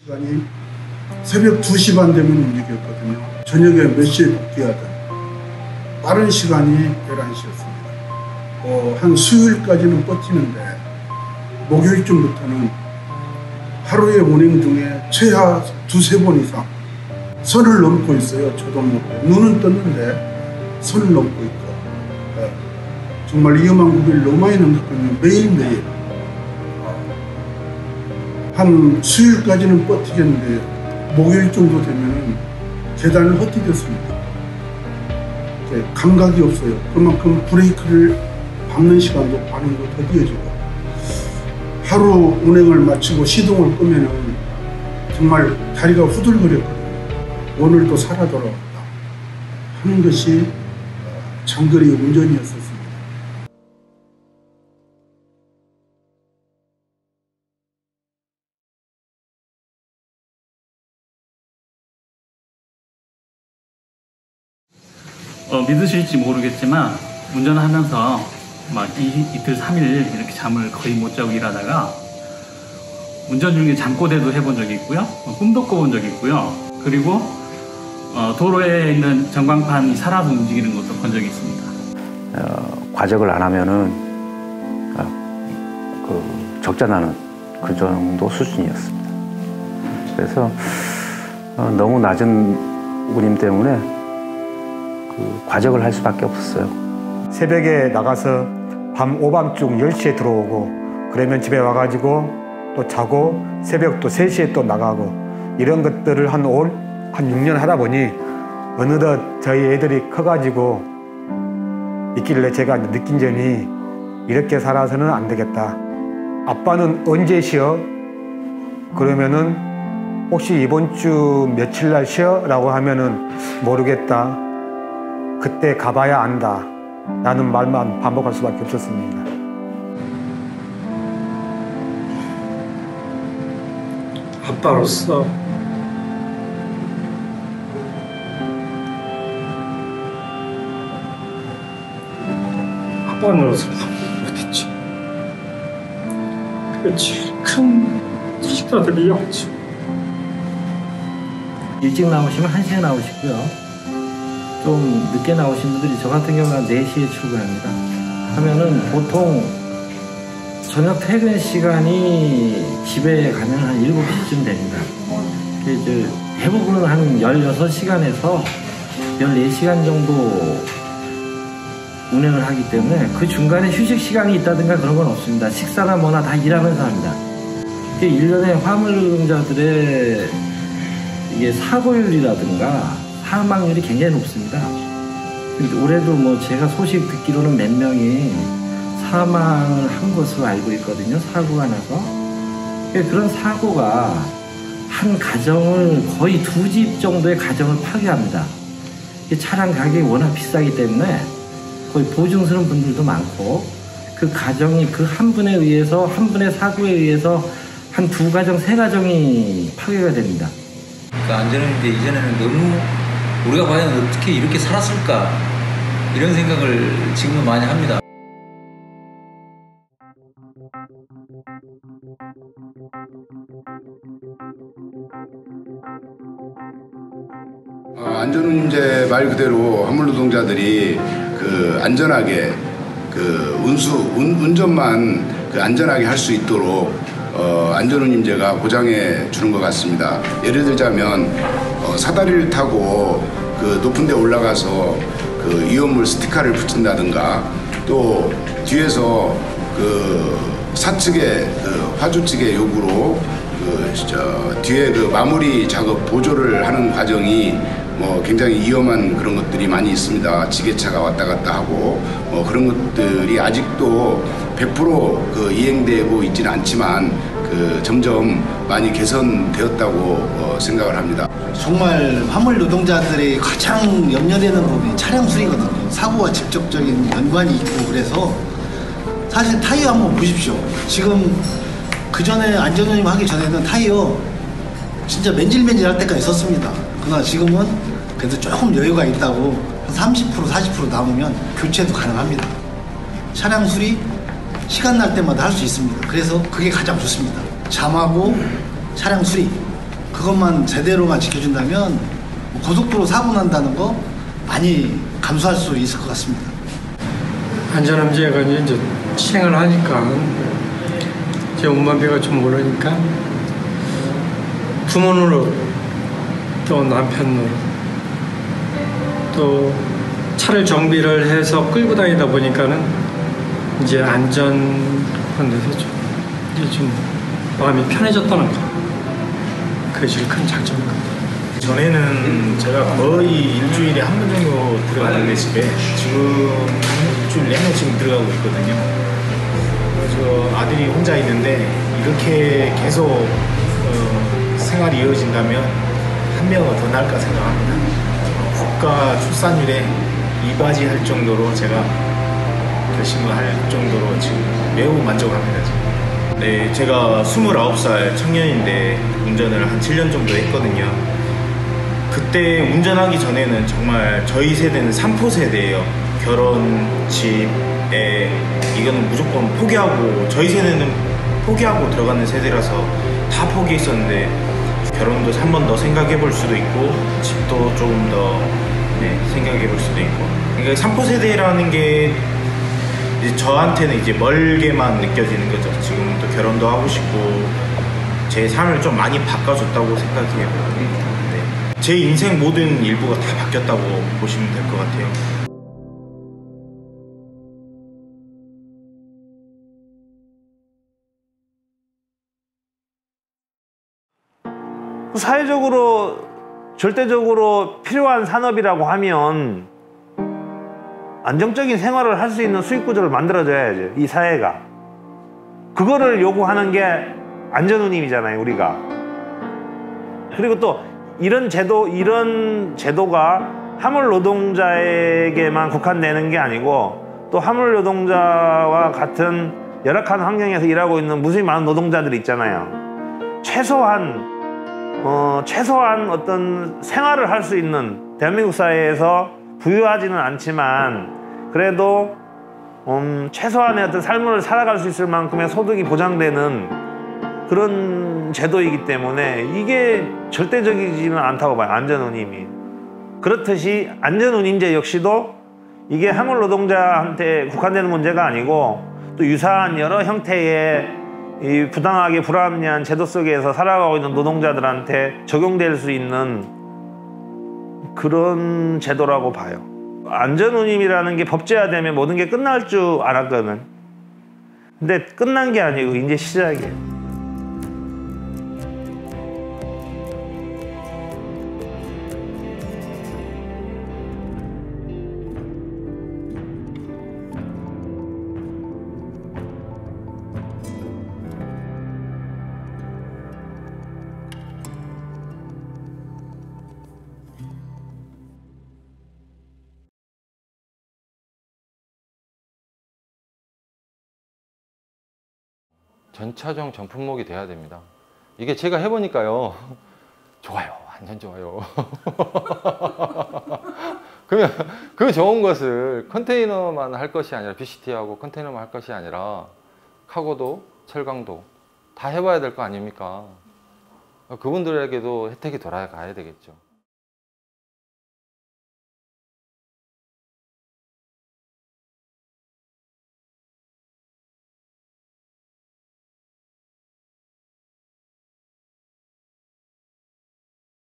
시간이 새벽 2시 반 되면 움직였거든요. 저녁에 몇 시에 복귀하든 빠른 시간이 11시였습니다. 한 수요일까지는 버티는데 목요일쯤부터는 하루의 운행 중에 최하 2~3번 이상 선을 넘고 있어요. 저도 모르게. 눈은 떴는데 선을 넘고 있고 정말 위험한 고비를 너무 많이 넘겼거든요. 매일매일. 한 수요일까지는 버티겠는데 목요일 정도 되면은 계단을 헛디뎠습니다. 감각이 없어요. 그만큼 브레이크를 밟는 시간도 반응도 더디어지고 하루 운행을 마치고 시동을 끄면은 정말 다리가 후들거렸거든요. 오늘도 살아 돌아왔다 하는 것이 장거리 운전이었었습니다. 믿으실지 모르겠지만 운전하면서 막 이틀 3일 이렇게 잠을 거의 못 자고 일하다가 운전 중에 잠꼬대도 해본 적이 있고요, 꿈도 꿔본 적이 있고요, 그리고 도로에 있는 전광판이 살아서 움직이는 것도 본 적이 있습니다. 과적을 안 하면은 적자나는 그 정도 수준이었습니다. 그래서 너무 낮은 운임 때문에 과적을 할 수밖에 없었어요. 새벽에 나가서 오밤중 10시에 들어오고 그러면 집에 와가지고 또 자고 새벽 또 3시에 또 나가고 이런 것들을 한 6년 하다 보니 어느덧 저희 애들이 커가지고 있길래 제가 느낀 점이 이렇게 살아서는 안 되겠다. 아빠는 언제 쉬어? 그러면은 혹시 이번 주 며칠 날 쉬어? 라고 하면은 모르겠다. 그때 가봐야 안다 라는 말만 반복할 수밖에 없었습니다. 아빠로서 아빠로서 못했지. 그게 제일 큰 식사들이었지. 일찍 나오시면 1시에 나오시고요. 좀 늦게 나오신 분들이 저 같은 경우는 4시에 출근합니다. 하면은 보통 저녁 퇴근 시간이 집에 가면 한 7시쯤 됩니다. 대부분은 한 16시간에서 14시간 정도 운행을 하기 때문에 그 중간에 휴식 시간이 있다든가 그런 건 없습니다. 식사나 뭐나 다 일하면서 합니다. 1년에 화물 노동자들의 이게 사고율이라든가 사망률이 굉장히 높습니다. 올해도 뭐 제가 소식 듣기로는 몇 명이 사망을 한 것으로 알고 있거든요. 사고가 나서. 그런 사고가 한 가정을 거의 2집 정도의 가정을 파괴합니다. 차량 가격이 워낙 비싸기 때문에 거의 보증스러운 분들도 많고 그 가정이 그 한 분에 의해서 한 분의 사고에 의해서 한 2가정, 3가정이 파괴가 됩니다. 그러니까 안전운인데 이전에는 너무 우리가 과연 어떻게 이렇게 살았을까 이런 생각을 지금은 많이 합니다. 안전운임제 말 그대로 화물노동자들이 안전하게 운전만 안전하게 할 수 있도록 안전운임제가 보장해 주는 것 같습니다. 예를 들자면 사다리를 타고 높은 데 올라가서 위험물 스티커를 붙인다든가 또 뒤에서 사측의 화주 측의 요구로 뒤에 마무리 작업 보조를 하는 과정이 굉장히 위험한 그런 것들이 많이 있습니다. 지게차가 왔다 갔다 하고 그런 것들이 아직도 100% 이행되고 있지는 않지만 점점 많이 개선되었다고 생각을 합니다. 정말 화물 노동자들이 가장 염려되는 부분이 차량 수리거든요. 사고와 직접적인 연관이 있고 그래서 사실 타이어 한번 보십시오. 지금 그 전에 안전운임 하기 전에는 타이어 진짜 맨질맨질할 때까지 썼습니다. 그러나 지금은 그래도 조금 여유가 있다고 한 30%, 40% 남으면 교체도 가능합니다. 차량 수리 시간 날 때마다 할 수 있습니다. 그래서 그게 가장 좋습니다. 잠하고 차량 수리 그것만 제대로만 지켜준다면 고속도로 사고 난다는 거 많이 감수할 수 있을 것 같습니다. 안전함제가 이제 시행을 하니까 제 운반비가 좀 오르니까 부모노릇 또 남편 노릇 또 차를 정비를 해서 끌고 다니다 보니까는 이제 안전 데서 좀 마음이 편해졌다는 거. 그게 제일 큰 장점인 것 같아요. 전에는 제가 거의 일주일에 한 번 정도 들어가는데 집에 지금 일주일 내내 지금 들어가고 있거든요. 그래서 아들이 혼자 있는데 이렇게 계속 생활이 이어진다면 한 명은 더 나을까 생각합니다. 국가 출산율에 이바지할 정도로 제가 결심을 할 정도로 지금 매우 만족합니다. 지금. 네, 제가 29살 청년인데 운전을 한 7년 정도 했거든요. 그때 운전하기 전에는 정말 저희 세대는 3포 세대예요. 결혼, 집, 애 이거는 무조건 포기하고 저희 세대는 포기하고 들어가는 세대라서 다 포기했었는데 결혼도 한 번 더 생각해 볼 수도 있고 집도 조금 더 생각해 볼 수도 있고 그러니까 3포 세대라는 게 이제 저한테는 이제 멀게만 느껴지는 거죠. 지금 또 결혼도 하고 싶고 제 삶을 좀 많이 바꿔줬다고 생각해요. 네. 제 인생 모든 일부가 다 바뀌었다고 보시면 될 것 같아요. 사회적으로 절대적으로 필요한 산업이라고 하면 안정적인 생활을 할 수 있는 수익 구조를 만들어줘야죠. 이 사회가. 그거를 요구하는 게 안전운임이잖아요, 우리가. 그리고 또 이런 제도가 화물 노동자에게만 국한되는 게 아니고 또 화물 노동자와 같은 열악한 환경에서 일하고 있는 무수히 많은 노동자들이 있잖아요. 최소한 어떤 생활을 할 수 있는 대한민국 사회에서 부유하지는 않지만 그래도 최소한의 어떤 삶을 살아갈 수 있을 만큼의 소득이 보장되는 그런 제도이기 때문에 이게 절대적이지는 않다고 봐요. 안전운임이. 그렇듯이 안전운임제 역시도 이게 화물 노동자한테 국한되는 문제가 아니고 또 유사한 여러 형태의 이 부당하게 불합리한 제도 속에서 살아가고 있는 노동자들한테 적용될 수 있는 그런 제도라고 봐요. 안전운임이라는 게 법제화되면 모든 게 끝날 줄 알았거든. 근데 끝난 게 아니고 이제 시작이에요. 전차종 전품목이 돼야 됩니다. 이게 제가 해보니까요. 좋아요. 완전 좋아요. 그러면 그 좋은 것을 컨테이너만 할 것이 아니라 BCT하고 컨테이너만 할 것이 아니라 카고도 철강도 다 해봐야 될 거 아닙니까? 그분들에게도 혜택이 돌아가야 되겠죠.